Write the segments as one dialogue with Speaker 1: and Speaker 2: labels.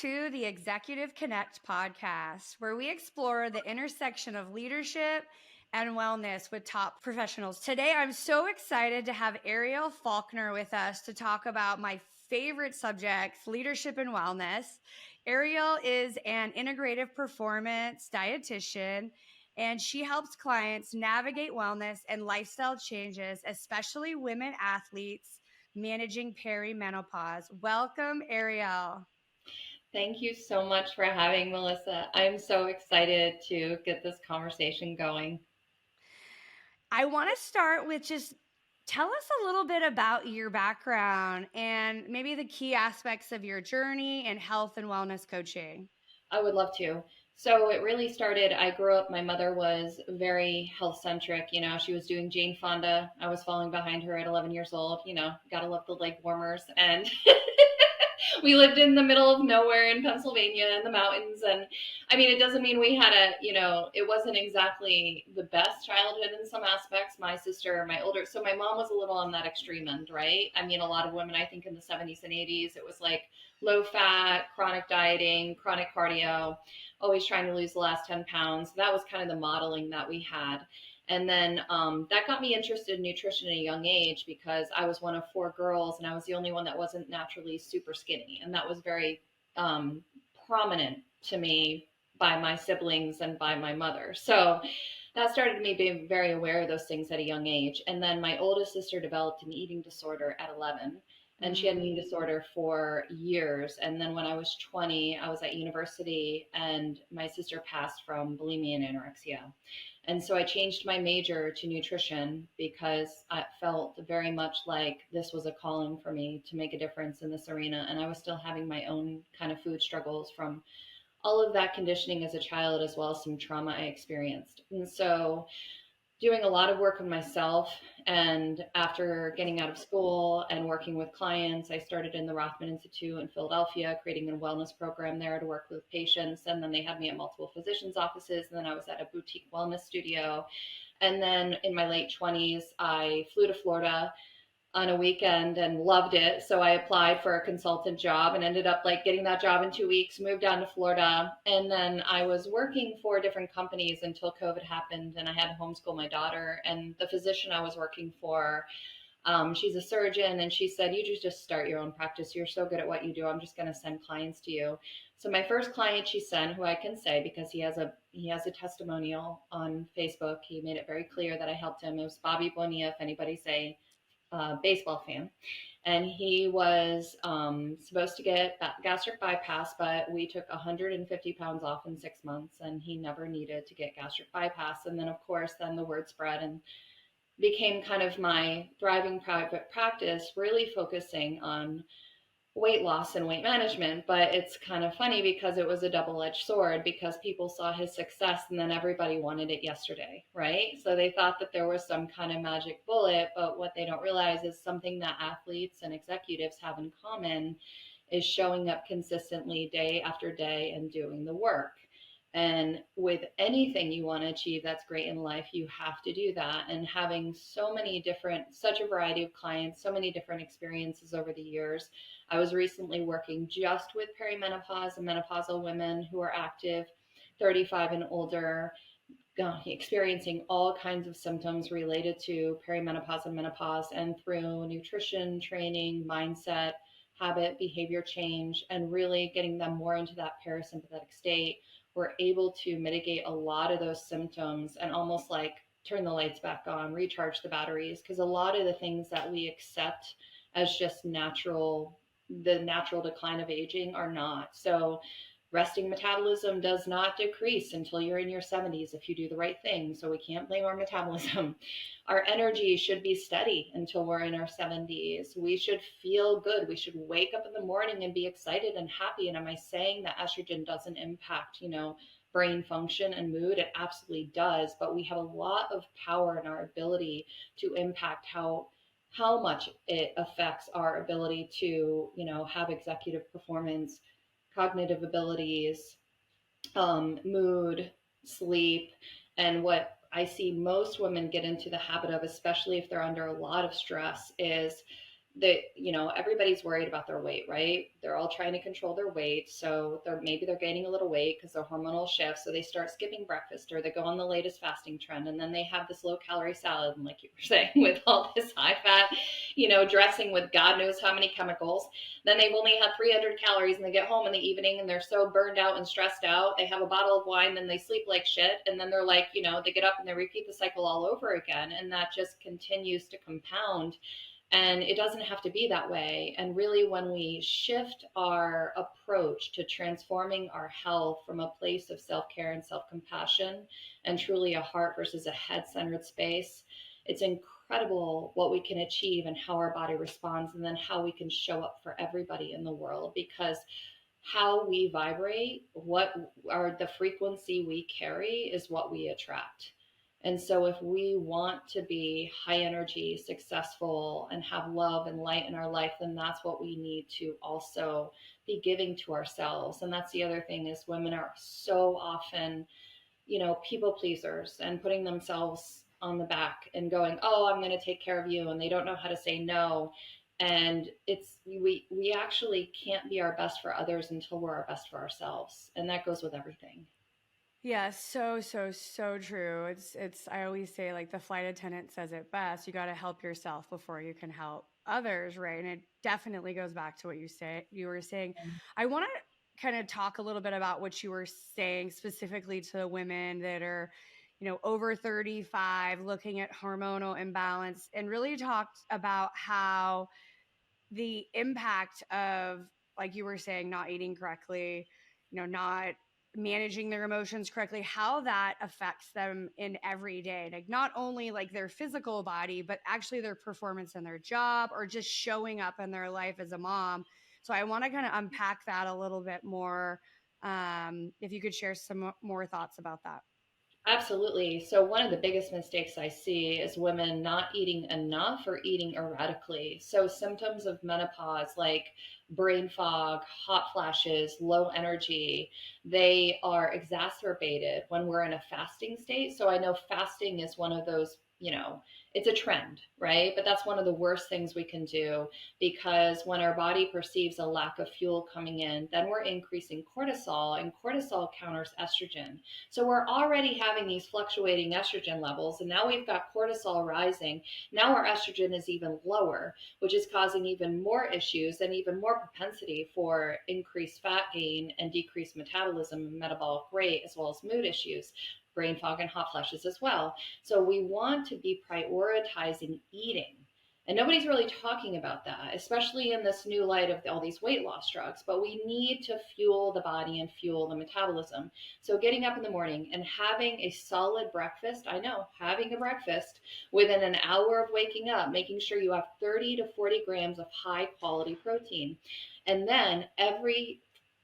Speaker 1: to the Executive Connect podcast, where we explore the intersection of leadership and wellness with top professionals. Today, I'm so excited to have Ariel Faulkner with us to talk about my favorite subjects, leadership and wellness. Ariel is an integrative performance dietitian, and she helps clients navigate wellness and lifestyle changes, especially women athletes managing perimenopause. Welcome, Ariel.
Speaker 2: Thank you so much for having Melissa. I'm so excited to get this conversation going.
Speaker 1: I want to start with just tell us a little bit about your background and maybe the key aspects of your journey in health and wellness coaching.
Speaker 2: I would love to. So it really started, I grew up, my mother was very health centric. She was doing Jane Fonda. I was following behind her at 11 years old. Gotta love the leg warmers. And we lived in the middle of nowhere in Pennsylvania in the mountains. And I mean, it doesn't mean we had it wasn't exactly the best childhood in some aspects. My sister, so my mom was a little on that extreme end, right? I mean, a lot of women, I think in the 70s and 80s, it was like low fat, chronic dieting, chronic cardio, always trying to lose the last 10 pounds. That was kind of the modeling that we had. And then that got me interested in nutrition at a young age because I was one of 4 girls and I was the only one that wasn't naturally super skinny. And that was very prominent to me by my siblings and by my mother. So that started me being very aware of those things at a young age. And then my oldest sister developed an eating disorder at 11. And she had an eating disorder for years. And then when I was 20, I was at university and my sister passed from bulimia and anorexia. And so I changed my major to nutrition because I felt very much like this was a calling for me to make a difference in this arena. And I was still having my own kind of food struggles from all of that conditioning as a child, as well as some trauma I experienced. And so doing a lot of work on myself. And after getting out of school and working with clients, I started in the Rothman Institute in Philadelphia, creating a wellness program there to work with patients. And then they had me at multiple physicians' offices. And then I was at a boutique wellness studio. And then in my late 20s, I flew to Florida on a weekend and loved it. So I applied for a consultant job and ended up getting that job in 2 weeks, moved down to Florida. And then I was working for different companies until COVID happened and I had to homeschool my daughter. And the physician I was working for, she's a surgeon, and she said, you just start your own practice. You're so good at what you do. I'm just going to send clients to you. So my first client she sent, who I can say because he has a testimonial on Facebook, he made it very clear that I helped him. It was Bobby Bonilla, if anybody's a baseball fan. And he was supposed to get gastric bypass, but we took 150 pounds off in 6 months, and he never needed to get gastric bypass. And then, of course, then the word spread and became kind of my thriving private practice, really focusing on weight loss and weight management. But it's kind of funny because it was a double-edged sword because people saw his success and then everybody wanted it yesterday, right? So they thought that there was some kind of magic bullet, but what they don't realize is something that athletes and executives have in common is showing up consistently day after day and doing the work. And with anything you want to achieve that's great in life, you have to do that. And having such a variety of clients, so many different experiences over the years. I was recently working just with perimenopause and menopausal women who are active, 35 and older, experiencing all kinds of symptoms related to perimenopause and menopause, and through nutrition, training, mindset, habit, behavior change, and really getting them more into that parasympathetic state, we're able to mitigate a lot of those symptoms and almost turn the lights back on, recharge the batteries. Because a lot of the things that we accept as just the natural decline of aging are not. So resting metabolism does not decrease until you're in your 70s if you do the right thing. So we can't blame our metabolism. Our energy should be steady until we're in our 70s. We should feel good. We should wake up in the morning and be excited and happy. And am I saying that estrogen doesn't impact, brain function and mood? It absolutely does. But we have a lot of power in our ability to impact how much it affects our ability to, have executive performance, cognitive abilities, mood, sleep. And what I see most women get into the habit of, especially if they're under a lot of stress, is everybody's worried about their weight, right? They're all trying to control their weight. So maybe they're gaining a little weight because they're hormonal shifts. So they start skipping breakfast, or they go on the latest fasting trend. And then they have this low calorie salad. And like you were saying, with all this high fat, dressing with God knows how many chemicals. Then they've only had 300 calories, and they get home in the evening and they're so burned out and stressed out. They have a bottle of wine, then they sleep like shit. And then they're like, they get up and they repeat the cycle all over again. And that just continues to compound. And it doesn't have to be that way. And really, when we shift our approach to transforming our health from a place of self-care and self-compassion, and truly a heart versus a head-centered space, it's incredible what we can achieve and how our body responds, and then how we can show up for everybody in the world. Because how we vibrate, what are the frequency we carry, is what we attract. And so if we want to be high energy, successful, and have love and light in our life, then that's what we need to also be giving to ourselves. And that's the other thing, is women are so often, people pleasers, and putting themselves on the back and going, oh, I'm going to take care of you. And they don't know how to say no. And we actually can't be our best for others until we're our best for ourselves. And that goes with everything.
Speaker 1: Yeah, so true. It's I always say, like, the flight attendant says it best. You got to help yourself before you can help others, right? And it definitely goes back to what you were saying. I want to kind of talk a little bit about what you were saying specifically to the women that are, over 35, looking at hormonal imbalance, and really talked about how the impact of, like you were saying, not eating correctly, not managing their emotions correctly, how that affects them in every day, like not only like their physical body, but actually their performance in their job, or just showing up in their life as a mom. So I want to kind of unpack that a little bit more. If you could share some more thoughts about that.
Speaker 2: Absolutely. So, one of the biggest mistakes I see is women not eating enough or eating erratically. So, symptoms of menopause like brain fog, hot flashes, low energy, they are exacerbated when we're in a fasting state. So, I know fasting is one of those, it's a trend, right? But that's one of the worst things we can do, because when our body perceives a lack of fuel coming in, then we're increasing cortisol, and cortisol counters estrogen. So we're already having these fluctuating estrogen levels, and now we've got cortisol rising. Now our estrogen is even lower, which is causing even more issues and even more propensity for increased fat gain and decreased metabolism and metabolic rate, as well as mood issues, brain fog, and hot flashes as well. So we want to be prioritizing eating. And nobody's really talking about that, especially in this new light of all these weight loss drugs. But we need to fuel the body and fuel the metabolism. So getting up in the morning and having a solid breakfast, I know, having a breakfast within an hour of waking up, making sure you have 30 to 40 grams of high quality protein. And then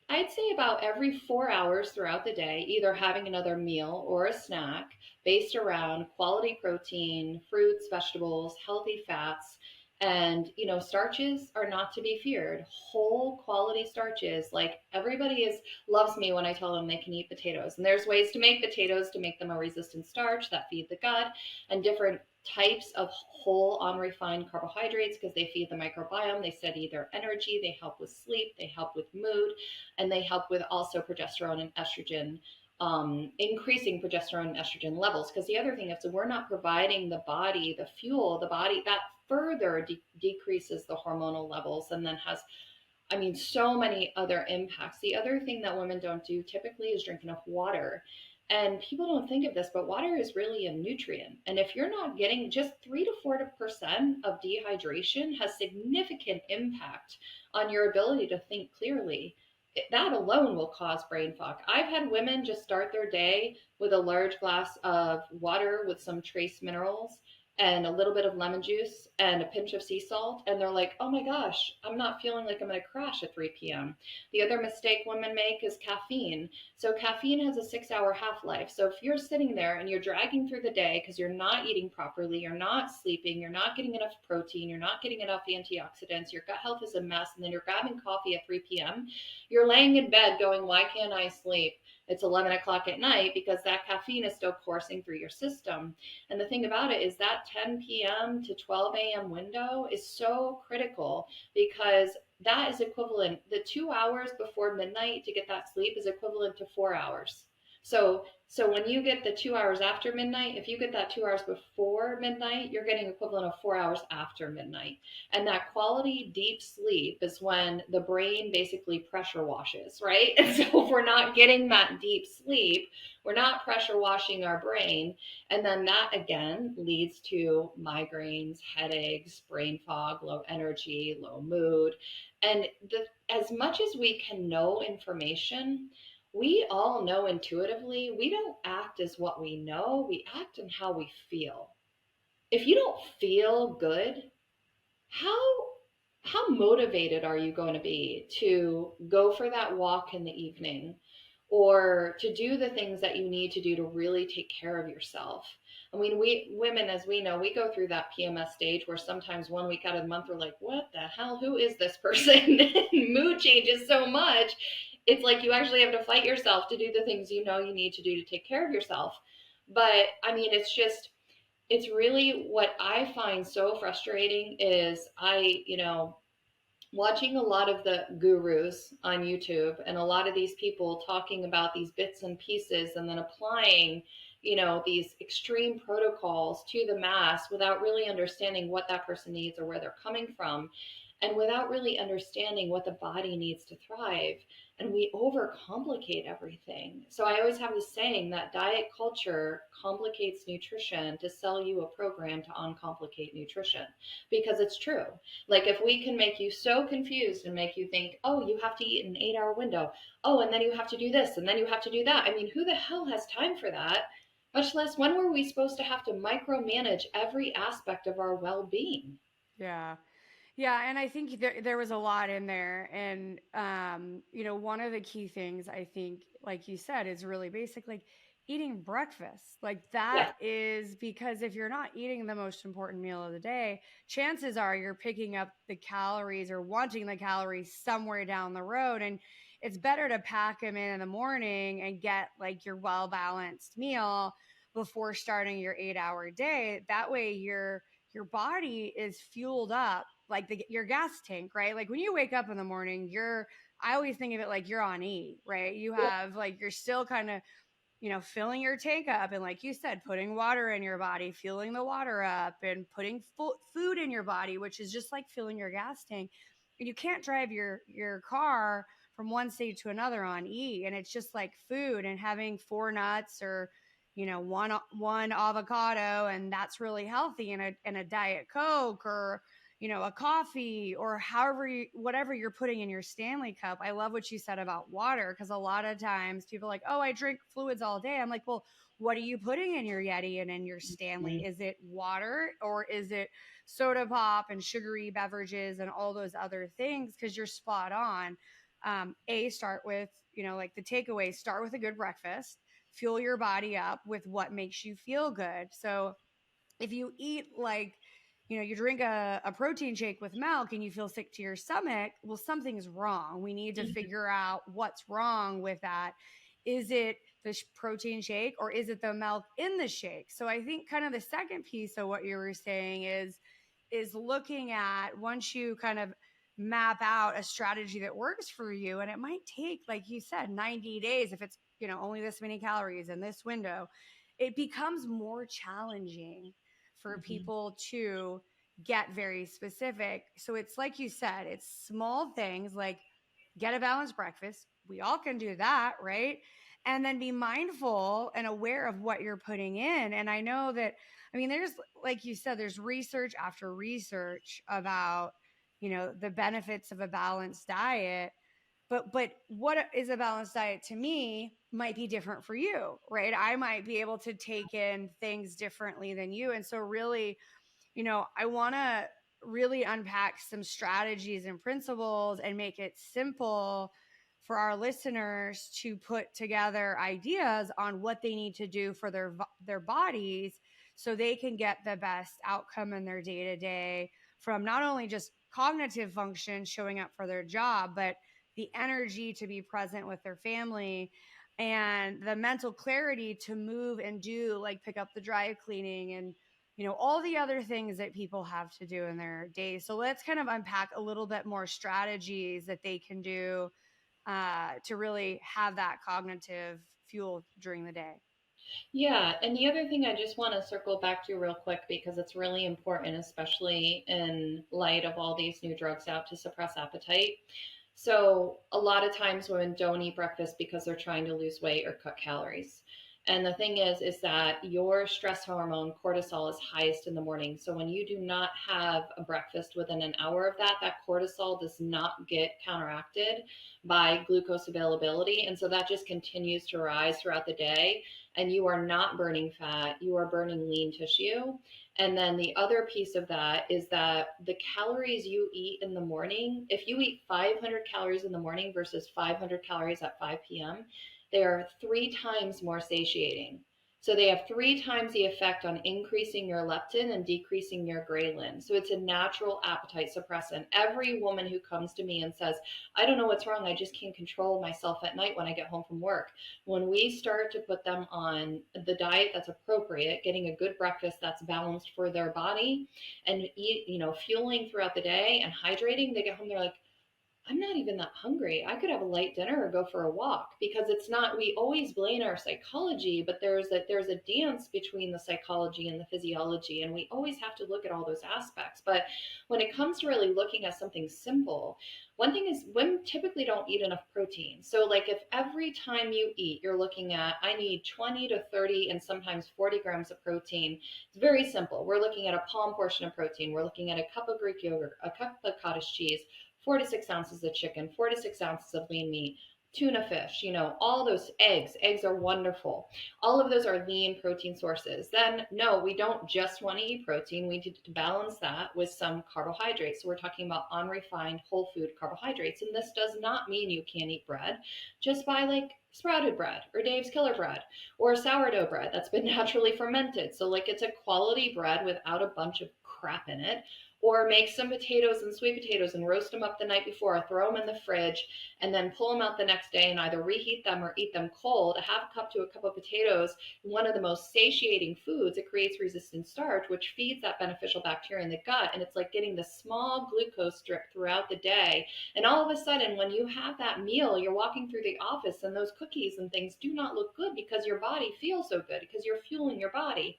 Speaker 2: I'd say about every 4 hours throughout the day, either having another meal or a snack based around quality protein, fruits, vegetables, healthy fats. And, starches are not to be feared. Whole quality starches, like loves me when I tell them they can eat potatoes. And there's ways to make potatoes to make them a resistant starch that feed the gut, and different types of whole unrefined carbohydrates, because they feed the microbiome. They study their energy, they help with sleep, they help with mood, and they help with also progesterone and estrogen, increasing progesterone and estrogen levels. Because the other thing is, so we're not providing the body the fuel, the body that further decreases the hormonal levels, and then has, so many other impacts. The other thing that women don't do typically is drink enough water. And people don't think of this, but water is really a nutrient. And if you're not getting just 3 to 4% of dehydration, has significant impact on your ability to think clearly. That alone will cause brain fog. I've had women just start their day with a large glass of water with some trace minerals and a little bit of lemon juice and a pinch of sea salt, and they're like, oh my gosh, I'm not feeling like I'm going to crash at 3 p.m. The other mistake women make is caffeine. So caffeine has a 6-hour half-life. So if you're sitting there and you're dragging through the day because you're not eating properly, you're not sleeping, you're not getting enough protein, you're not getting enough antioxidants, your gut health is a mess, and then you're grabbing coffee at 3 p.m., you're laying in bed going, why can't I sleep? It's 11 o'clock at night because that caffeine is still coursing through your system. And the thing about it is that 10 p.m. to 12 a.m. window is so critical, because that is equivalent, the 2 hours before midnight to get that sleep is equivalent to 4 hours. So when you get the 2 hours after midnight, if you get that 2 hours before midnight, you're getting equivalent of 4 hours after midnight. And that quality deep sleep is when the brain basically pressure washes, right? And so if we're not getting that deep sleep, we're not pressure washing our brain. And then that again leads to migraines, headaches, brain fog, low energy, low mood. And as much as we can know information, we all know intuitively we don't act as what we know, we act in how we feel. If you don't feel good, how how motivated are you going to be to go for that walk in the evening, or to do the things that you need to do to really take care of yourself? I mean, we women, as we know, we go through that PMS stage where sometimes 1 week out of the month we're like, what the hell, who is this person? Mood changes so much. It's like you actually have to fight yourself to do the things you know you need to do to take care of yourself. But I mean, it's really, what I find so frustrating is watching a lot of the gurus on YouTube and a lot of these people talking about these bits and pieces and then applying, these extreme protocols to the mass without really understanding what that person needs or where they're coming from, and without really understanding what the body needs to thrive. And we overcomplicate everything. So I always have this saying that diet culture complicates nutrition to sell you a program to uncomplicate nutrition, because it's true. Like, if we can make you so confused and make you think, oh, you have to eat in an 8 hour window. Oh, and then you have to do this and then you have to do that. I mean, who the hell has time for that? Much less, when were we supposed to have to micromanage every aspect of our well being?
Speaker 1: Yeah. Yeah, and I think there was a lot in there, and one of the key things I think, like you said, is really basic, like eating breakfast. Like that
Speaker 2: Yeah.
Speaker 1: is because if you're not eating the most important meal of the day, chances are you're picking up the calories or wanting the calories somewhere down the road, and it's better to pack them in the morning and get like your well balanced meal before starting your 8 hour day. That way your body is fueled up like your gas tank, right? Like when you wake up in the morning, I always think of it like you're on E, right? You have like, you're still kind of, filling your tank up. And like you said, putting water in your body, fueling the water up, and putting food in your body, which is just like filling your gas tank. And you can't drive your car from one state to another on E. And it's just like food, and having 4 nuts or, one avocado, and that's really healthy, and a Diet Coke, or a coffee, or whatever you're putting in your Stanley cup. I love what you said about water, because a lot of times people are like, oh, I drink fluids all day. I'm like, well, what are you putting in your Yeti and in your Stanley? Is it water, or is it soda pop and sugary beverages and all those other things? Because you're spot on. Start with, like the takeaway, start with a good breakfast, fuel your body up with what makes you feel good. So if you eat like, you drink a protein shake with milk and you feel sick to your stomach, well, something's wrong. We need to figure out what's wrong with that. Is it the protein shake, or is it the milk in the shake? So I think kind of the second piece of what you were saying is looking at, once you kind of map out a strategy that works for you, and it might take, like you said, 90 days, if it's, only this many calories in this window, it becomes more challenging for
Speaker 2: Mm-hmm.
Speaker 1: people to get very specific. So it's like you said, it's small things like get a balanced breakfast. We all can do that, right? And then be mindful and aware of what you're putting in. And I know that, I mean, there's, like you said, there's research after research about, the benefits of a balanced diet. But what is a balanced diet to me might be different for you, right? I might be able to take in things differently than you. And so really, I want to really unpack some strategies and principles and make it simple for our listeners to put together ideas on what they need to do for their bodies, so they can get the best outcome in their day to day, from not only just cognitive function, showing up for their job, but the energy to be present with their family, and the mental clarity to move and do, like pick up the dry cleaning and all the other things that people have to do in their days. So let's kind of unpack a little bit more strategies that they can do to really have that cognitive fuel during the day.
Speaker 2: Yeah, and the other thing I just want to circle back to real quick because it's really important, especially in light of all these new drugs out to suppress appetite. So, a lot of times women don't eat breakfast because they're trying to lose weight or cut calories. And the thing is that your stress hormone cortisol is highest in the morning. So when you do not have a breakfast within an hour of that, that cortisol does not get counteracted by glucose availability. And so that just continues to rise throughout the day. And you are not burning fat, you are burning lean tissue. And then the other piece of that is that the calories you eat in the morning, if you eat 500 calories in the morning versus 500 calories at 5 p.m., they are 3 times more satiating. So they have 3 times the effect on increasing your leptin and decreasing your ghrelin. So it's a natural appetite suppressant. Every woman who comes to me and says, I don't know what's wrong, I just can't control myself at night when I get home from work. When we start to put them on the diet that's appropriate, getting a good breakfast that's balanced for their body, and fueling throughout the day and hydrating, they get home, they're like, I'm not even that hungry. I could have a light dinner or go for a walk, because it's not, we always blame our psychology, but there's a dance between the psychology and the physiology, and we always have to look at all those aspects. But when it comes to really looking at something simple, one thing is women typically don't eat enough protein. So like if every time you eat, you're looking at, I need 20 to 30 and sometimes 40 grams of protein. It's very simple. We're looking at a palm portion of protein. We're looking at a cup of Greek yogurt, a cup of cottage cheese, 4 to 6 ounces of chicken, 4 to 6 ounces of lean meat, tuna fish, all those eggs. Eggs are wonderful. All of those are lean protein sources. Then, no, we don't just want to eat protein. We need to balance that with some carbohydrates. So we're talking about unrefined whole food carbohydrates. And this does not mean you can't eat bread. Just buy like sprouted bread or Dave's Killer bread or sourdough bread that's been naturally fermented. So like it's a quality bread without a bunch of crap in it. Or make some potatoes and sweet potatoes and roast them up the night before, throw them in the fridge, and then pull them out the next day and either reheat them or eat them cold. A half cup to a cup of potatoes, one of the most satiating foods. It creates resistant starch, which feeds that beneficial bacteria in the gut. And it's like getting the small glucose drip throughout the day. And all of a sudden, when you have that meal, you're walking through the office and those cookies and things do not look good because your body feels so good, because you're fueling your body.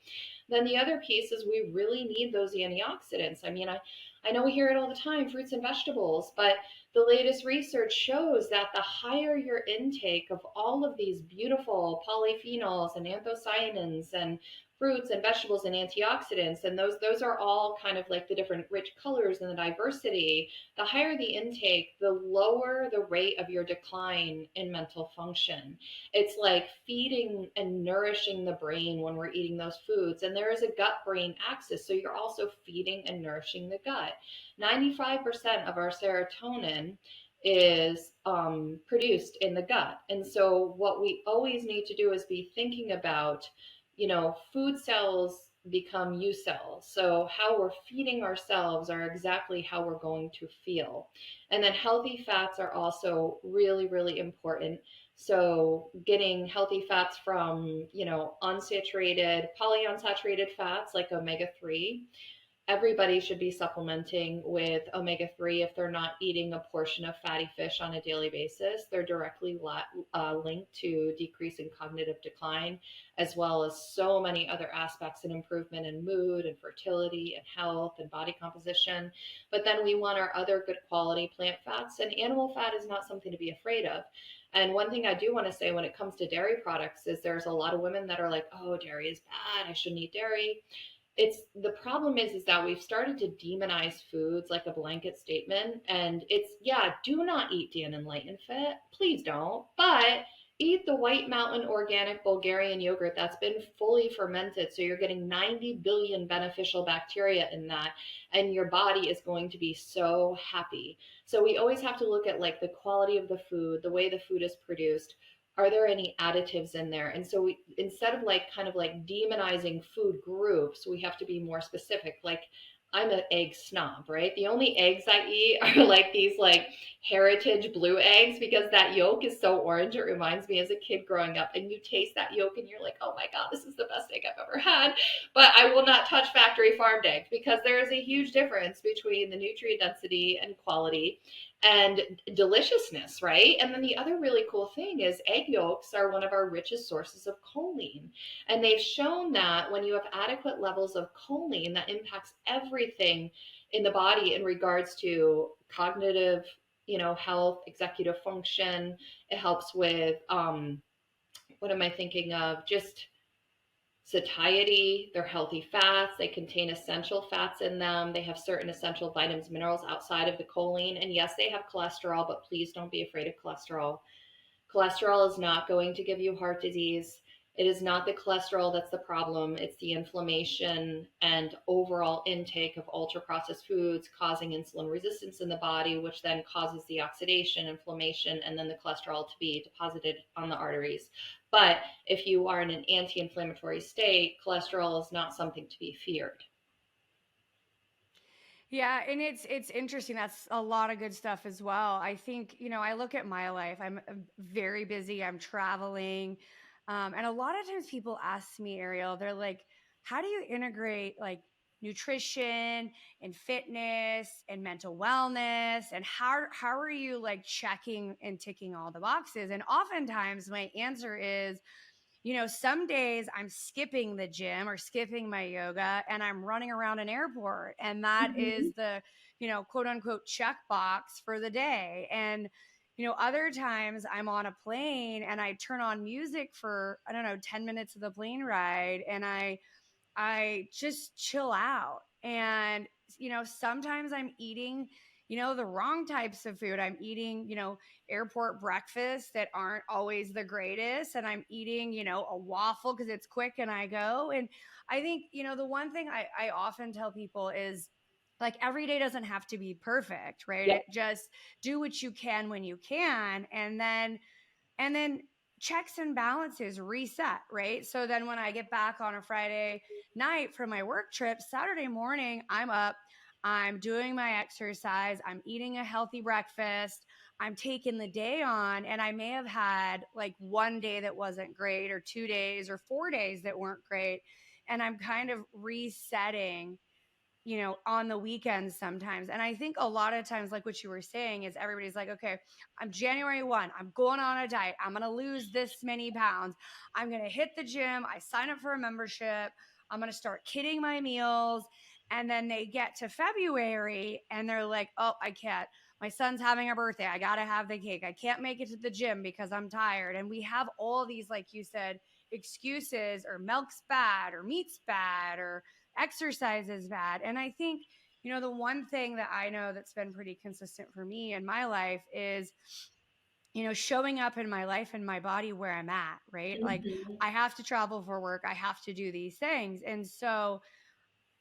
Speaker 2: Then the other piece is we really need those antioxidants. I mean, I know we hear it all the time, fruits and vegetables, but the latest research shows that the higher your intake of all of these beautiful polyphenols and anthocyanins and fruits and vegetables and antioxidants, and those are all kind of like the different rich colors and the diversity, the higher the intake, the lower the rate of your decline in mental function. It's like feeding and nourishing the brain when we're eating those foods. And there is a gut brain axis. So you're also feeding and nourishing the gut. 95% of our serotonin is produced in the gut. And so what we always need to do is be thinking about, food cells become you cells. So how we're feeding ourselves are exactly how we're going to feel. And then healthy fats are also really, really important. So getting healthy fats from, unsaturated, polyunsaturated fats like omega-3. Everybody should be supplementing with omega-3 if they're not eating a portion of fatty fish on a daily basis. They're directly linked to decreasing cognitive decline, as well as so many other aspects and improvement in mood and fertility and health and body composition. But then we want our other good quality plant fats, and animal fat is not something to be afraid of. And one thing I do want to say when it comes to dairy products is there's a lot of women that are like, oh, dairy is bad, I shouldn't eat dairy. It's the problem is that we've started to demonize foods like a blanket statement. And it's, yeah, do not eat Dannon Light and Fit. Please don't. But eat the White Mountain organic Bulgarian yogurt that's been fully fermented. So you're getting 90 billion beneficial bacteria in that. And your body is going to be so happy. So we always have to look at like the quality of the food, the way the food is produced. Are there any additives in there? And so instead of like kind of like demonizing food groups, we have to be more specific. Like I'm an egg snob, right? The only eggs I eat are like these like heritage blue eggs because that yolk is so orange. It reminds me as a kid growing up, and you taste that yolk and you're like, oh my God, this is the best egg I've ever had. But I will not touch factory farmed eggs because there is a huge difference between the nutrient density and quality and deliciousness, right? And then the other really cool thing is egg yolks are one of our richest sources of choline. And they've shown that when you have adequate levels of choline, that impacts everything in the body in regards to cognitive, health, executive function. It helps with, what am I thinking of? Just satiety. They're healthy fats. They contain essential fats in them. They have certain essential vitamins, minerals outside of the choline. And yes, they have cholesterol, but please don't be afraid of cholesterol. Cholesterol is not going to give you heart disease. It is not the cholesterol that's the problem. It's the inflammation and overall intake of ultra processed foods causing insulin resistance in the body, which then causes the oxidation, inflammation, and then the cholesterol to be deposited on the arteries. But if you are in an anti inflammatory state, cholesterol is not something to be feared.
Speaker 1: Yeah, and it's interesting. That's a lot of good stuff as well. I think, I look at my life. I'm very busy. I'm traveling. And a lot of times people ask me, Ariel, they're like, how do you integrate like nutrition and fitness and mental wellness? And how are you like checking and ticking all the boxes? And oftentimes my answer is, some days I'm skipping the gym or skipping my yoga and I'm running around an airport. And that
Speaker 2: Mm-hmm.
Speaker 1: is the, quote unquote check box for the day. And, other times I'm on a plane and I turn on music for, I don't know, 10 minutes of the plane ride and I just chill out. And, sometimes I'm eating, the wrong types of food. I'm eating, airport breakfasts that aren't always the greatest. And I'm eating, a waffle because it's quick and I go. And I think, the one thing I often tell people is, like every day doesn't have to be perfect, right?
Speaker 2: Yep.
Speaker 1: It just do what you can when you can. And then checks and balances reset, right? So then when I get back on a Friday night from my work trip, Saturday morning, I'm up, I'm doing my exercise, I'm eating a healthy breakfast, I'm taking the day on, and I may have had like one day that wasn't great, or 2 days, or 4 days that weren't great. And I'm kind of resetting on the weekends sometimes. And I think a lot of times, like what you were saying, is everybody's like, okay, I'm January 1, I'm going on a diet, I'm going to lose this many pounds, I'm going to hit the gym, I sign up for a membership, I'm going to start kidding my meals. And then they get to February and they're like, oh, I can't. My son's having a birthday. I got to have the cake. I can't make it to the gym because I'm tired. And we have all these, like you said, excuses, or milk's bad, or meat's bad, or exercise is bad. And I think, the one thing that I know that's been pretty consistent for me in my life is, showing up in my life and my body where I'm at, right? Like
Speaker 2: Mm-hmm.
Speaker 1: I have to travel for work, I have to do these things. And so,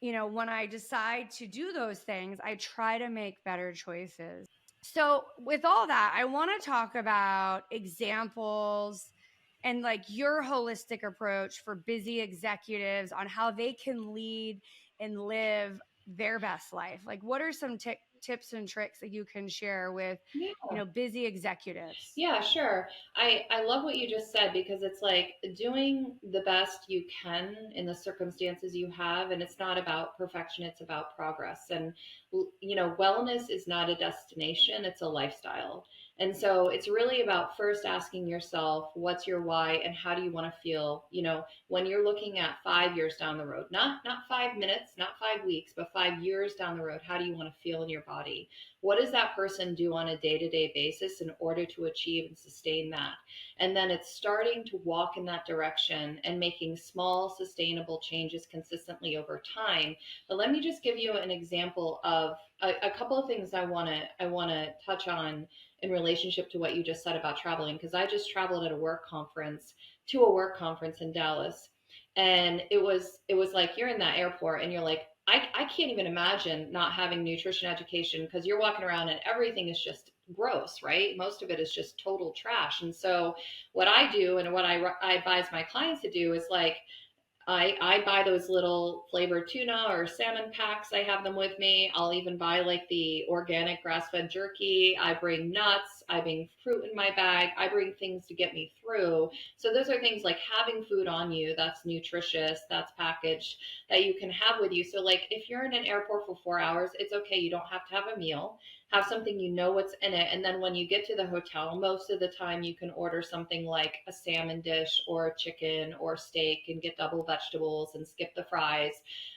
Speaker 1: when I decide to do those things, I try to make better choices. So, with all that, I want to talk about examples and like your holistic approach for busy executives on how they can lead and live their best life. Like, what are some tips and tricks that you can share with,
Speaker 2: Yeah.
Speaker 1: busy executives?
Speaker 2: Yeah, sure. I love what you just said because it's like doing the best you can in the circumstances you have. And it's not about perfection, it's about progress. And, wellness is not a destination, it's a lifestyle. And so it's really about first asking yourself, what's your why and how do you want to feel, when you're looking at 5 years down the road, not 5 minutes, not 5 weeks, but 5 years down the road, how do you want to feel in your body? What does that person do on a day-to-day basis in order to achieve and sustain that? And then it's starting to walk in that direction and making small sustainable changes consistently over time. But let me just give you an example of a couple of things I want to touch on in relationship to what you just said about traveling, because I just traveled at a work conference to a work conference in Dallas. And it was like you're in that airport and you're like, I can't even imagine not having nutrition education because you're walking around and everything is just gross, right? Most of it is just total trash. And so what I do and what I advise my clients to do is like, I buy those little flavored tuna or salmon packs. I have them with me. I'll even buy like the organic grass-fed jerky. I bring nuts. I bring fruit in my bag. I bring things to get me through. So those are things like having food on you that's nutritious, that's packaged, that you can have with you. So like if you're in an airport for 4 hours, it's okay. You don't have to have a meal. Have something you know what's in it. And then when you get to the hotel, most of the time you can order something like a salmon dish or a chicken or steak and get double vegetables and skip the fries,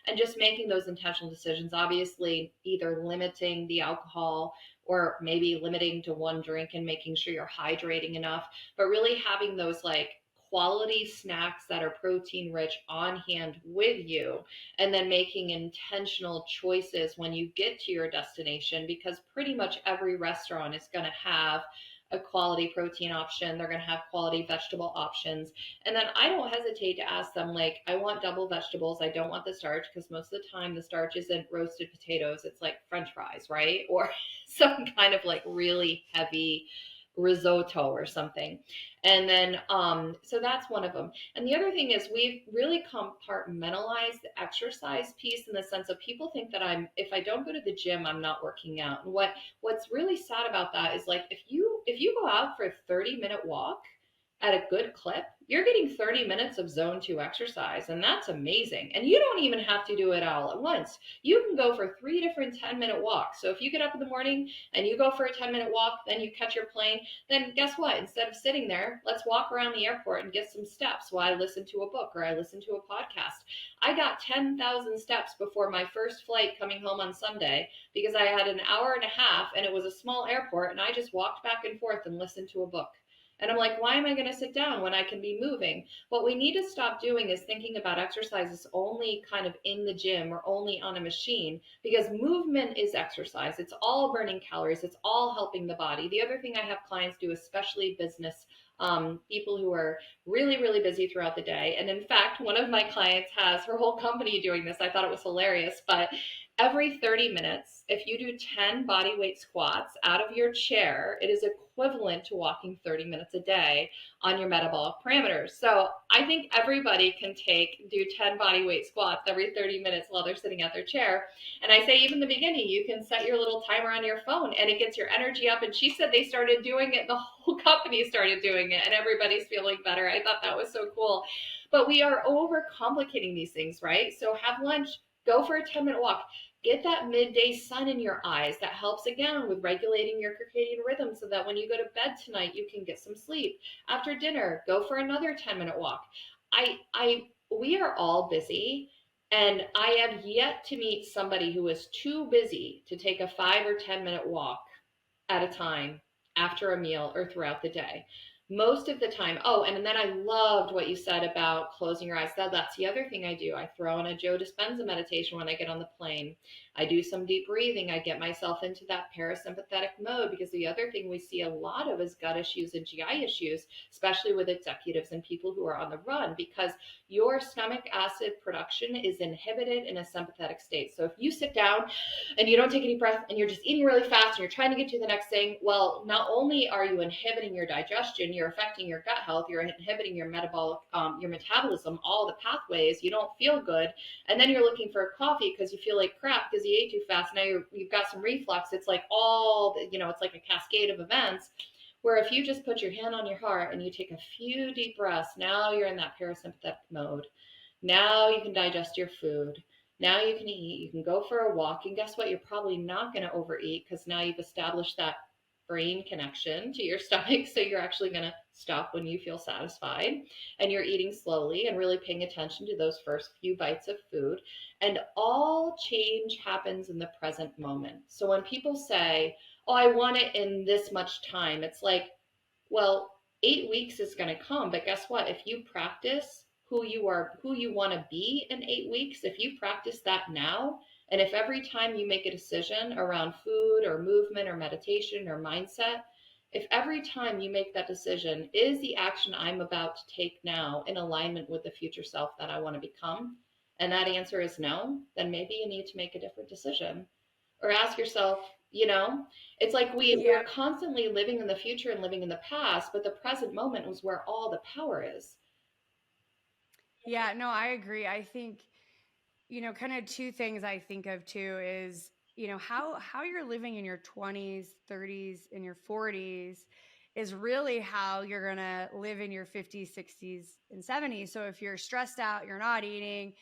Speaker 2: and just making those intentional decisions. Obviously, either limiting the alcohol or maybe limiting to one drink and making sure you're hydrating enough, but really having those like quality snacks that are protein rich on hand with you, and then making intentional choices when you get to your destination, because pretty much every restaurant is going to have a quality protein option. They're going to have quality vegetable options. And then I don't hesitate to ask them, like, I want double vegetables. I don't want the starch, because most of the time the starch isn't roasted potatoes. It's like French fries, right? Or some kind of like really heavy risotto or something. And then, so that's one of them. And the other thing is we've really compartmentalized the exercise piece, in the sense of people think that if I don't go to the gym, I'm not working out. And what's really sad about that is like, if you go out for a 30-minute walk at a good clip, you're getting 30 minutes of zone 2 exercise, and that's amazing. And you don't even have to do it all at once. You can go for 3 different 10-minute walks. So if you get up in the morning and you go for a 10-minute walk, then you catch your plane, then guess what? Instead of sitting there, let's walk around the airport and get some steps while I listen to a book or I listen to a podcast. I got 10,000 steps before my first flight coming home on Sunday, because I had an hour and a half and it was a small airport, and I just walked back and forth and listened to a book. And I'm like, why am I going to sit down when I can be moving? What we need to stop doing is thinking about exercise as only kind of in the gym or only on a machine, because movement is exercise. It's all burning calories. It's all helping the body. The other thing I have clients do, especially business people who are really, really busy throughout the day. And in fact, one of my clients has her whole company doing this. I thought it was hilarious, but every 30 minutes, if you do 10 body weight squats out of your chair, it is equivalent to walking 30 minutes a day on your metabolic parameters. So I think everybody can do 10 body weight squats every 30 minutes while they're sitting at their chair. And I say, even in the beginning, you can set your little timer on your phone and it gets your energy up. And she said they started doing it, the whole company started doing it, and everybody's feeling better. I thought that was so cool. But we are overcomplicating these things, right? So have lunch, go for a 10-minute walk. Get that midday sun in your eyes. That helps again with regulating your circadian rhythm, so that when you go to bed tonight, you can get some sleep. After dinner, go for another 10-minute walk. We are all busy, and I have yet to meet somebody who is too busy to take a 5 or 10-minute walk at a time after a meal or throughout the day. Most of the time. Oh, and then I loved what you said about closing your eyes. That's the other thing I do. I throw in a Joe Dispenza meditation when I get on the plane. I do some deep breathing. I get myself into that parasympathetic mode, because the other thing we see a lot of is gut issues and GI issues, especially with executives and people who are on the run, because your stomach acid production is inhibited in a sympathetic state. So if you sit down and you don't take any breath and you're just eating really fast and you're trying to get to the next thing, well, not only are you inhibiting your digestion, you're affecting your gut health, you're inhibiting your your metabolism, all the pathways. You don't feel good, and then you're looking for a coffee because you feel like crap because you ate too fast. Now you've got some reflux. It's like it's like a cascade of events. Where if you just put your hand on your heart and you take a few deep breaths, now you're in that parasympathetic mode. Now you can digest your food. Now you can eat. You can go for a walk. And guess what? You're probably not going to overeat, because now you've established that brain connection to your stomach. So you're actually going to stop when you feel satisfied, and you're eating slowly and really paying attention to those first few bites of food. And all change happens in the present moment. So when people say, oh, I want it in this much time, it's like, well, 8 weeks is going to come, but guess what? If you practice who you want to be in 8 weeks, if you practice that now, and if every time you make a decision around food or movement or meditation or mindset, if every time you make that decision, is the action I'm about to take now in alignment with the future self that I want to become, and that answer is no, then maybe you need to make a different decision. Or ask yourself, it's like we're
Speaker 1: Yeah.
Speaker 2: constantly living in the future and living in the past, but the present moment was where all the power is.
Speaker 1: Yeah, no, I agree. I think, kind of two things I think of too is, how you're living in your 20s, 30s, and your 40s is really how you're going to live in your 50s, 60s, and 70s. So if you're stressed out, you're not eating,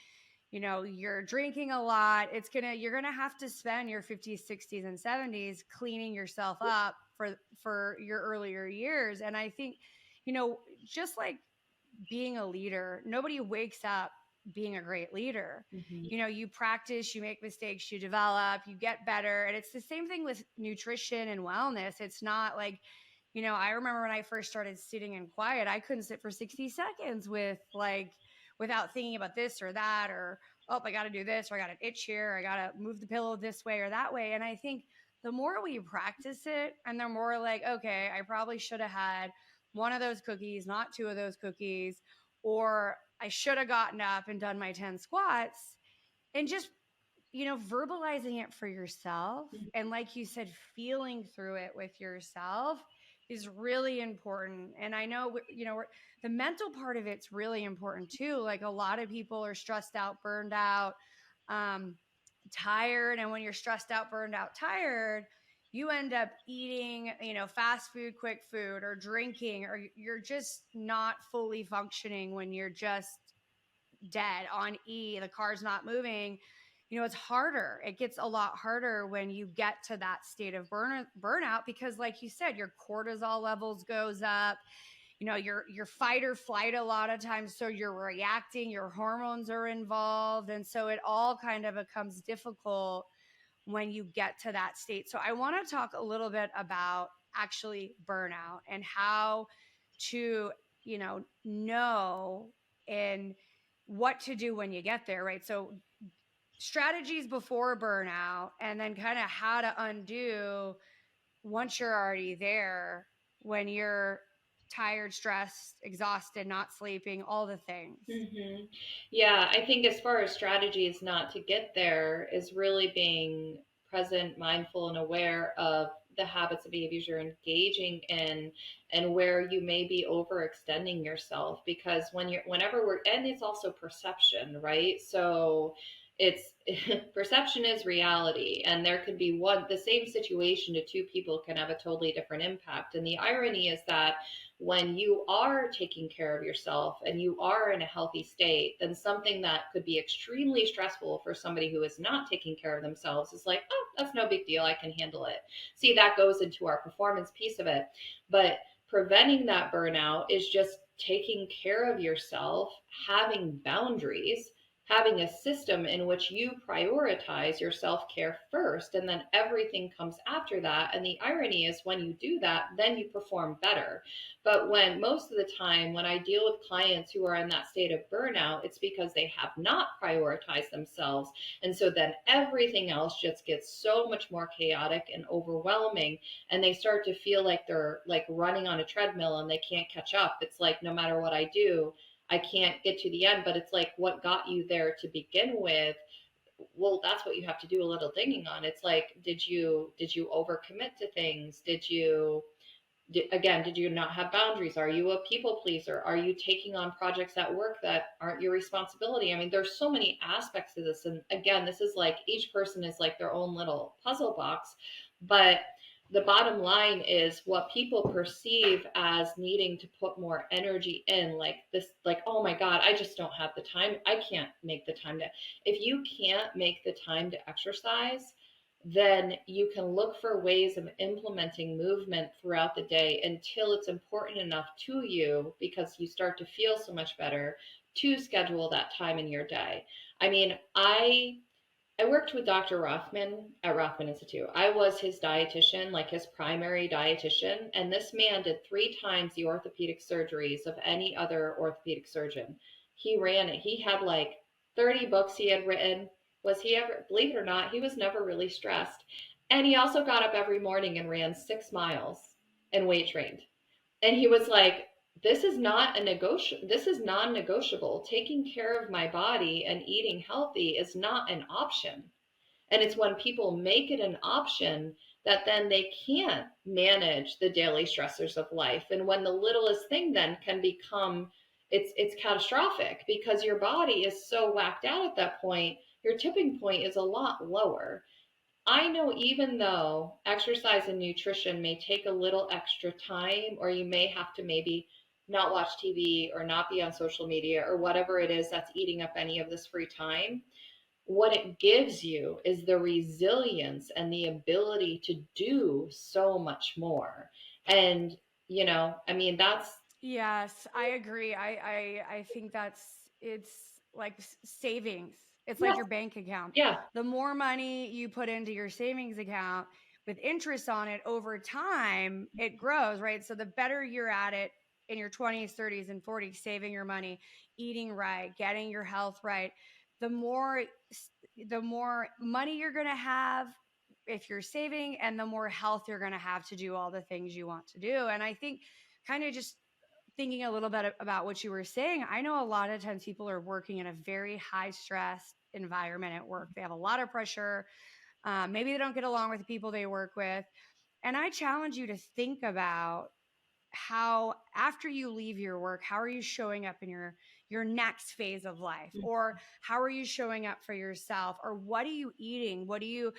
Speaker 1: you're drinking a lot, you're gonna have to spend your 50s, 60s, and 70s cleaning yourself up for your earlier years. And I think, just like being a leader, nobody wakes up being a great leader.
Speaker 2: Mm-hmm.
Speaker 1: You practice, you make mistakes, you develop, you get better. And it's the same thing with nutrition and wellness. It's not like, I remember when I first started sitting in quiet, I couldn't sit for 60 seconds without thinking about this or that, or, oh, I got to do this, or I got an itch here, or I got to move the pillow this way or that way. And I think the more we practice it, and the more like, okay, I probably should have had one of those cookies, not two of those cookies, or I should have gotten up and done my 10 squats, and just, verbalizing it for yourself. And like you said, feeling through it with yourself is really important. And I know, the mental part of it's really important too. Like a lot of people are stressed out, burned out, um, tired. And when you're stressed out, burned out, tired, you end up eating, fast food, quick food, or drinking, or you're just not fully functioning when you're just dead on E, the car's not moving. It's harder. It gets a lot harder when you get to that state of burnout, because like you said, your cortisol levels goes up, your fight or flight a lot of times. So you're reacting, your hormones are involved. And so it all kind of becomes difficult when you get to that state. So I want to talk a little bit about actually burnout and how to, know and what to do when you get there, right? So strategies before burnout, and then kind of how to undo once you're already there, when you're tired, stressed, exhausted, not sleeping, all the things.
Speaker 2: Mm-hmm. Yeah, I think as far as strategies not to get there is really being present, mindful, and aware of the habits and behaviors you're engaging in and where you may be overextending yourself. Because whenever we're, and it's also perception, right? So it's perception is reality, and there could be the same situation to two people can have a totally different impact. And the irony is that when you are taking care of yourself and you are in a healthy state, then something that could be extremely stressful for somebody who is not taking care of themselves is like, oh, that's no big deal, I can handle it. See, that goes into our performance piece of it. But preventing that burnout is just taking care of yourself, having boundaries, having a system in which you prioritize your self-care first, and then everything comes after that. And the irony is, when you do that, then you perform better. But when most of the time, when I deal with clients who are in that state of burnout, it's because they have not prioritized themselves. And so then everything else just gets so much more chaotic and overwhelming. And they start to feel like they're like running on a treadmill and they can't catch up. It's like, no matter what I do, I can't get to the end. But it's like, what got you there to begin with? Well, that's what you have to do a little digging on. It's like, did you overcommit to things? Did you not have boundaries? Are you a people pleaser? Are you taking on projects at work that aren't your responsibility? I mean, there's so many aspects to this. And again, this is like, each person is like their own little puzzle box. But the bottom line is, what people perceive as needing to put more energy in, like this, like, oh my God, I just don't have the time. I can't make the time to, if you can't make the time to exercise, then you can look for ways of implementing movement throughout the day until it's important enough to you, because you start to feel so much better, to schedule that time in your day. I mean, I worked with Dr. Rothman at Rothman Institute. I was his dietitian, like his primary dietitian, and this man did 3 times the orthopedic surgeries of any other orthopedic surgeon. He ran it. He had like 30 books he had written. Was he ever, believe it or not, he was never really stressed. And he also got up every morning and ran 6 miles and weight trained. And he was like, this is non-negotiable. Taking care of my body and eating healthy is not an option. And it's when people make it an option that then they can't manage the daily stressors of life. And when the littlest thing then can become it's catastrophic because your body is so whacked out at that point. Your tipping point is a lot lower. I know even though exercise and nutrition may take a little extra time, or you may have to maybe not watch TV or not be on social media or whatever it is that's eating up any of this free time, what it gives you is the resilience and the ability to do so much more. And, I mean, that's,
Speaker 1: Yes, I agree. I think it's like savings. It's like
Speaker 2: yes,
Speaker 1: your bank account.
Speaker 2: yeah.
Speaker 1: The more money you put into your savings account with interest on it over time, it grows, right? So the better you're at it in your 20s, 30s, and 40s, saving your money, eating right, getting your health right, the more the more money you're going to have if you're saving, and the more health you're going to have to do all the things you want to do. And I think kind of just thinking a little bit about what you were saying, I know a lot of times people are working in a very high stress environment at work. They have a lot of pressure. Maybe they don't get along with the people they work with. And I challenge you to think about how, after you leave your work, how are you showing up in your next phase of life, or how are you showing up for yourself, or what are you eating, what do you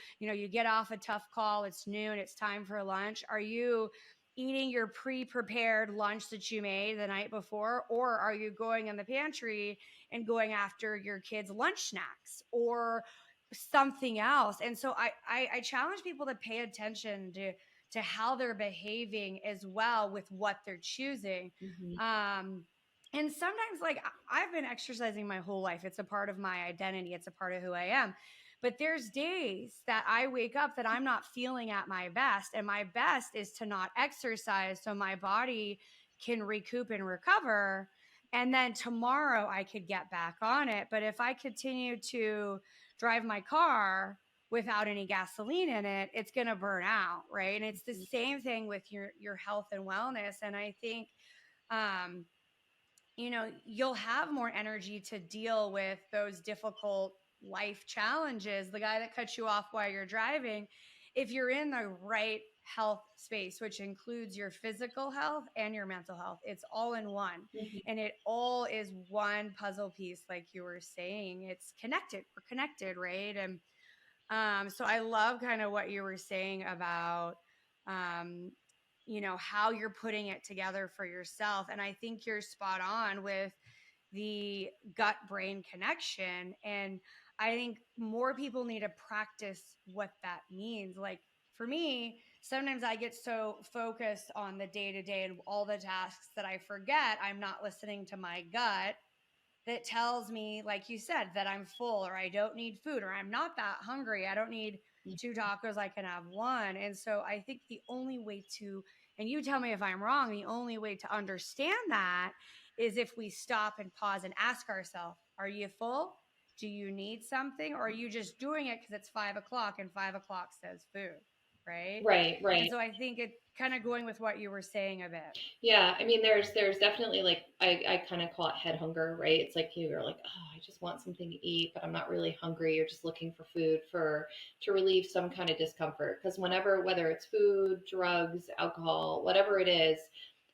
Speaker 1: get off a tough call, it's noon, it's time for lunch, are you eating your pre-prepared lunch that you made the night before, or are you going in the pantry and going after your kids lunch snacks or something else? And so I challenge people to pay attention to how they're behaving as well with what they're choosing.
Speaker 2: Mhm.
Speaker 1: Um, and sometimes, like, I've been exercising my whole life. It's a part of my identity, it's a part of who I am. But there's days that I wake up that I'm not feeling at my best. And my best is to not exercise so my body can recoup and recover. And then tomorrow I could get back on it. But if I continue to drive my car without any gasoline in it, it's going to burn out, right? And it's the same thing with your health and wellness. And I think um you'll have more energy to deal with those difficult life challenges. The guy that cuts you off while you're driving, if you're in the right health space, which includes your physical health and your mental health, it's all in one.
Speaker 2: Mhm.
Speaker 1: And it all is one puzzle piece, like you were saying. It's connected. We're connected, right? And so I love kind of what you were saying about, um, how you're putting it together for yourself. And I think you're spot on with the gut brain connection. And I think more people need to practice what that means. Like for me, sometimes I get so focused on the day to day and all the tasks that I forget I'm not listening to my gut that tells me, like you said, that I'm full, or I don't need food, or I'm not that hungry. I don't need two tacos. I can have one. And so I think the only way to, and you tell me if I'm wrong, the only way to understand that is if we stop and pause and ask ourselves, are you full? Do you need something? Or are you just doing it because it's 5 o'clock and 5 o'clock says food? Right.
Speaker 2: Right,
Speaker 1: And
Speaker 2: right.
Speaker 1: so I think it kind of going with what you were saying a bit.
Speaker 2: Yeah, I mean, there's definitely like I kind of call it head hunger, right? It's like you're like, oh, I just want something to eat, but I'm not really hungry. You're just looking for food to relieve some kind of discomfort. Because whenever, whether it's food, drugs, alcohol, whatever it is,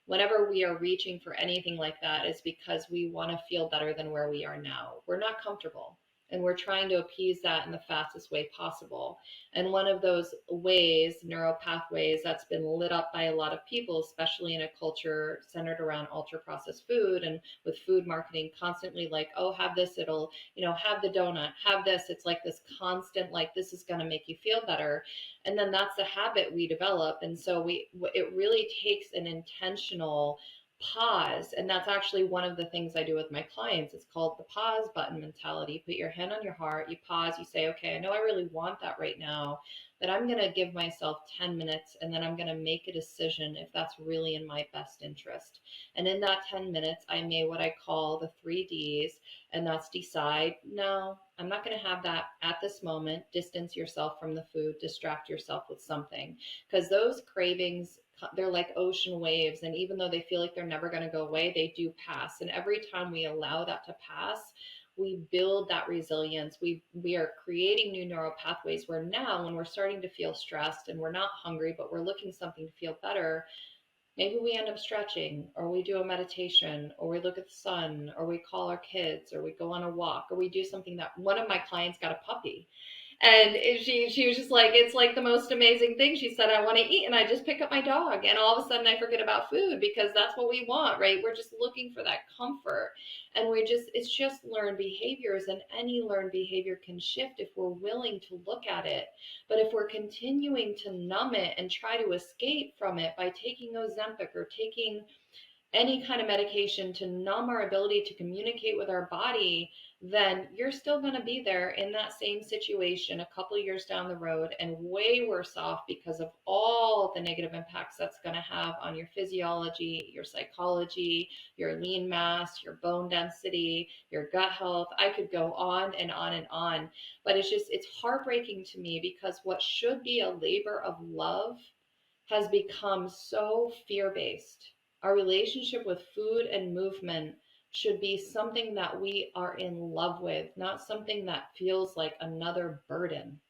Speaker 2: whenever we are reaching for anything like that, is because we want to feel better than where we are now. We're not comfortable. And we're trying to appease that in the fastest way possible. And one of those ways, neural pathways, that's been lit up by a lot of people, especially in a culture centered around ultra processed food and with food marketing constantly like, oh, have this, it'll, have the donut, have this. It's like this constant, like, this is going to make you feel better. And then that's the habit we develop. And so it really takes an intentional pause. And that's actually one of the things I do with my clients. It's called the pause button mentality. Put your hand on your heart, you pause, you say, okay, I know I really want that right now, but I'm going to give myself 10 minutes and then I'm going to make a decision if that's really in my best interest. And in that 10 minutes, I may what I call the 3 Ds, and that's decide, no, I'm not going to have that at this moment. Distance yourself from the food, distract yourself with something, because those cravings, they're like ocean waves, and even though they feel like they're never going to go away, they do pass. And every time we allow that to pass, we build that resilience. We are creating new neural pathways where now when we're starting to feel stressed and we're not hungry but we're looking something to feel better, maybe we end up stretching, or we do a meditation, or we look at the sun, or we call our kids, or we go on a walk, or we do something. That one of my clients got a puppy, and she was just like, it's like the most amazing thing. She said, I want to eat, and I just pick up my dog, and all of a sudden I forget about food, because that's what we want, right? We're just looking for that comfort, and it's just learned behaviors, and any learned behavior can shift if we're willing to look at it. But if we're continuing to numb it and try to escape from it by taking Ozempic or taking any kind of medication to numb our ability to communicate with our body, then you're still going to be there in that same situation a couple of years down the road, and way worse off because of all the negative impacts that's going to have on your physiology, your psychology, your lean mass, your bone density, your gut health. I could go on and on and on, but it's heartbreaking to me, because what should be a labor of love has become so fear based. Our relationship with food and movement should be something that we are in love with, not something that feels like another burden.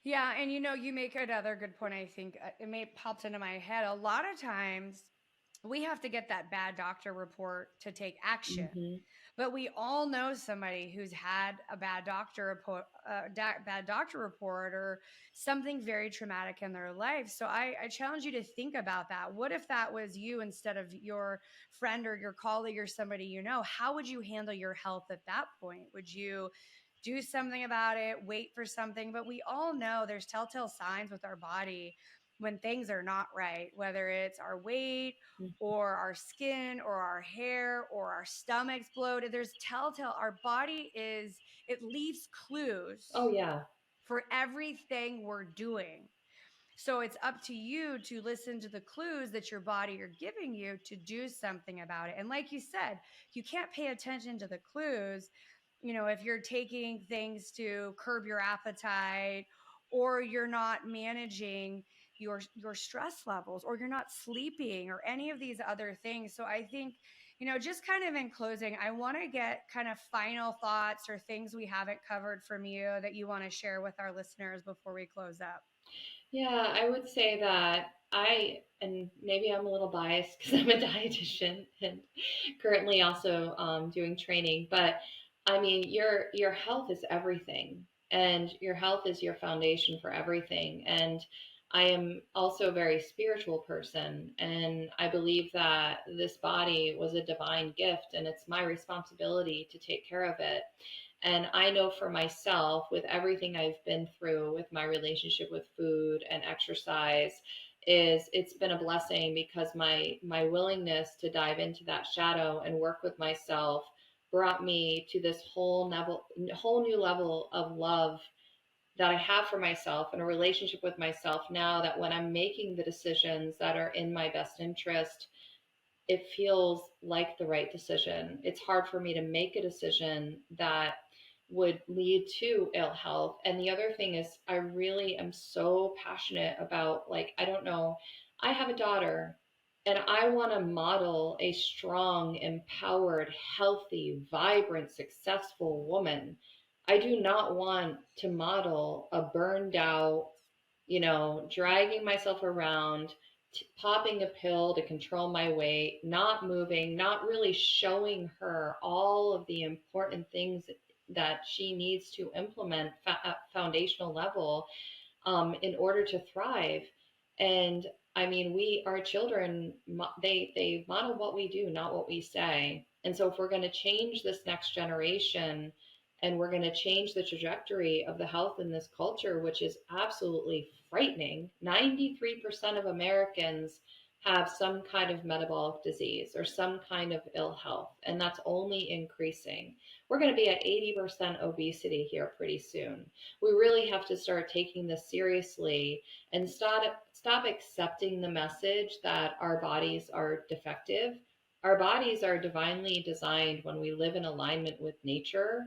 Speaker 1: Yeah, and you make another good point. I think it may popped into my head. A lot of times, we have to get that bad doctor report to take action.
Speaker 2: Mm-hmm.
Speaker 1: But we all know somebody who's had a bad doctor report or something very traumatic in their life. So I challenge you to think about that. What if that was you instead of your friend or your colleague or somebody you know? How would you handle your health at that point? Would you do something about it, wait for something? But we all know there's telltale signs with our body when things are not right, whether it's our weight or our skin or our hair or our stomachs bloated. There's telltale. Our body it leaves
Speaker 2: Oh,
Speaker 1: clues
Speaker 2: yeah.
Speaker 1: for everything we're doing. So it's up to you to listen to the clues that your body are giving you to do something about it. And like you said, you can't pay attention to the clues, if you're taking things to curb your appetite, or you're not managing your stress levels, or you're not sleeping, or any of these other things. So I think, just kind of in closing, I want to get kind of final thoughts or things we haven't covered from you that you want to share with our listeners before we close up.
Speaker 2: Yeah, I would say that and maybe I'm a little biased because I'm a dietitian and currently also doing training, but I mean, your health is everything, and your health is your foundation for everything. And I am also a very spiritual person, and I believe that this body was a divine gift, and it's my responsibility to take care of it. And I know for myself, with everything I've been through with my relationship with food and exercise, is it's been a blessing, because my willingness to dive into that shadow and work with myself brought me to this whole new level of love that I have for myself, and a relationship with myself now, that when I'm making the decisions that are in my best interest, it feels like the right decision. It's hard for me to make a decision that would lead to ill health. And the other thing is, I really am so passionate about, like, I don't know, I have a daughter, and I want to model a strong, empowered, healthy, vibrant, successful woman. I do not want to model a burned out, dragging myself around, popping a pill to control my weight, not moving, not really showing her all of the important things that she needs to implement at foundational level, in order to thrive. And I mean, our children, they model what we do, not what we say. And so if we're going to change this next generation, and we're going to change the trajectory of the health in this culture, which is absolutely frightening. 93% of Americans have some kind of metabolic disease or some kind of ill health, and that's only increasing. We're going to be at 80% obesity here pretty soon. We really have to start taking this seriously, and stop accepting the message that our bodies are defective. Our bodies are divinely designed when we live in alignment with nature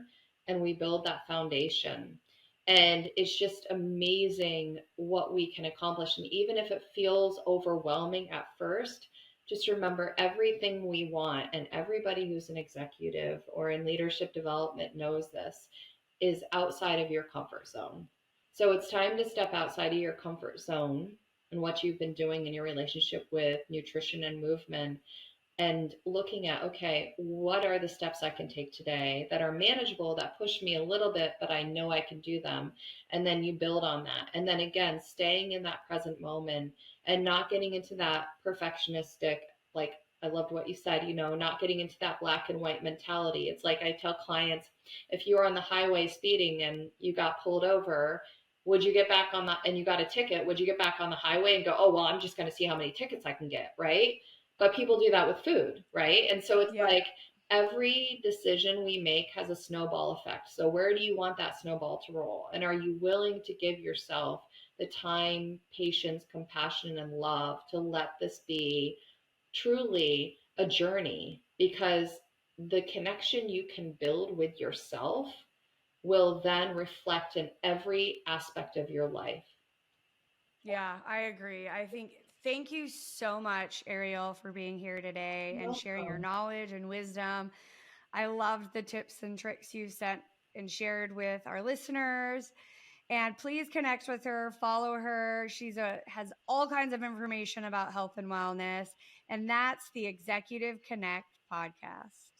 Speaker 2: and we build that foundation. And it's just amazing what we can accomplish. And even if it feels overwhelming at first, just remember, everything we want, and everybody who's an executive or in leadership development knows this, is outside of your comfort zone. So it's time to step outside of your comfort zone and what you've been doing in your relationship with nutrition and movement, and looking at, okay, what are the steps I can take today that are manageable, that push me a little bit, but I know I can do them. And then you build on that. And then again, staying in that present moment and not getting into that perfectionistic, like I loved what you said, not getting into that black and white mentality. It's like I tell clients, if you were on the highway speeding and you got pulled over, would you get back on the, and you got a ticket, would you get back on the highway and go, oh, well, I'm just going to see how many tickets I can get, right? But people do that with food, right? And so it's
Speaker 1: Yep.
Speaker 2: like every decision we make has a snowball effect. So where do you want that snowball to roll? And are you willing to give yourself the time, patience, compassion, and love to let this be truly a journey? Because the connection you can build with yourself will then reflect in every aspect of your life.
Speaker 1: Yeah, I agree. I think thank you so much, Ariel, for being here today and sharing your
Speaker 2: Welcome.
Speaker 1: knowledge and wisdom. I loved the tips and tricks you sent and shared with our listeners. And please connect with her, follow her. She's has all kinds of information about health and wellness. And that's the Executive Connect podcast.